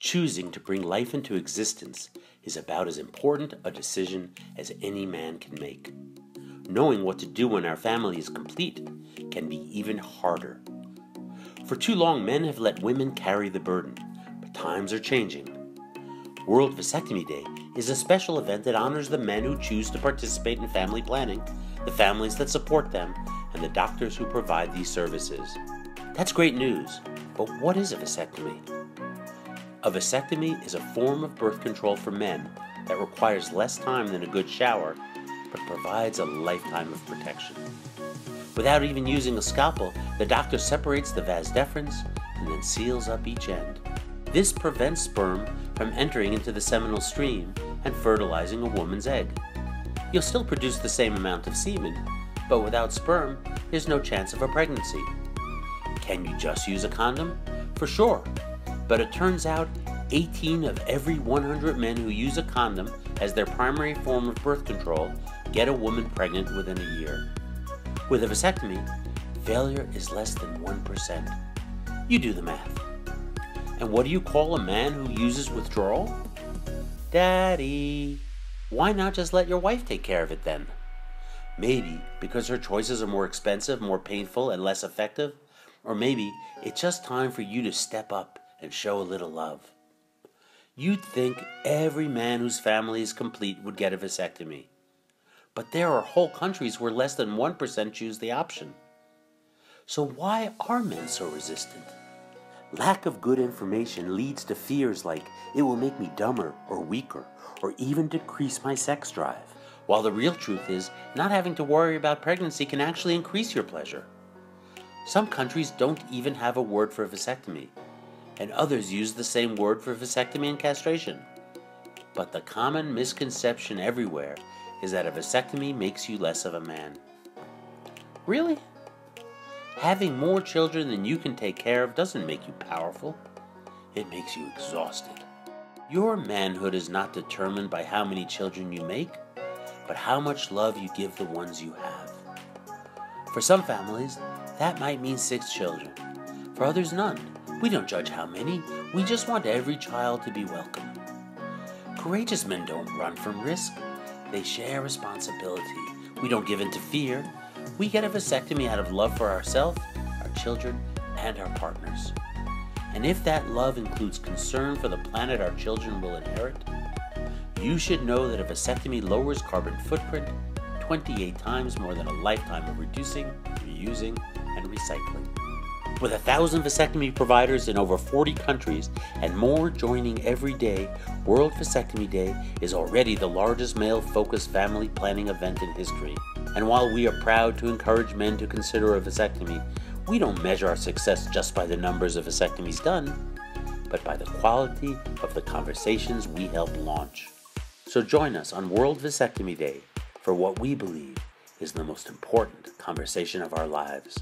Choosing to bring life into existence is about as important a decision as any man can make. Knowing what to do when our family is complete can be even harder. For too long, men have let women carry the burden, but times are changing. World Vasectomy Day is a special event that honors the men who choose to participate in family planning, the families that support them, and the doctors who provide these services. That's great news, but what is a vasectomy? A vasectomy is a form of birth control for men that requires less time than a good shower, but provides a lifetime of protection. Without even using a scalpel, the doctor separates the vas deferens and then seals up each end. This prevents sperm from entering into the seminal stream and fertilizing a woman's egg. You'll still produce the same amount of semen, but without sperm, there's no chance of a pregnancy. Can you just use a condom? For sure, but it turns out 18 of every 100 men who use a condom as their primary form of birth control get a woman pregnant within a year. With a vasectomy, failure is less than 1%. You do the math. And what do you call a man who uses withdrawal? Daddy. Why not just let your wife take care of it then? Maybe because her choices are more expensive, more painful, and less effective. Or maybe it's just time for you to step up and show a little love. You'd think every man whose family is complete would get a vasectomy. But there are whole countries where less than 1% choose the option. So why are men so resistant? Lack of good information leads to fears like it will make me dumber or weaker or even decrease my sex drive. While the real truth is, not having to worry about pregnancy can actually increase your pleasure. Some countries don't even have a word for vasectomy, and others use the same word for vasectomy and castration. But the common misconception everywhere is that a vasectomy makes you less of a man. Really? Having more children than you can take care of doesn't make you powerful. It makes you exhausted. Your manhood is not determined by how many children you make, but how much love you give the ones you have. For some families, that might mean 6 children. For others, none. We don't judge how many. We just want every child to be welcome. Courageous men don't run from risk. They share responsibility. We don't give in to fear. We get a vasectomy out of love for ourselves, our children, and our partners. And if that love includes concern for the planet our children will inherit, you should know that a vasectomy lowers carbon footprint 28 times more than a lifetime of reducing, reusing, and recycling. With 1,000 vasectomy providers in over 40 countries and more joining every day, World Vasectomy Day is already the largest male-focused family planning event in history. And while we are proud to encourage men to consider a vasectomy, we don't measure our success just by the numbers of vasectomies done, but by the quality of the conversations we help launch. So join us on World Vasectomy Day for what we believe is the most important conversation of our lives.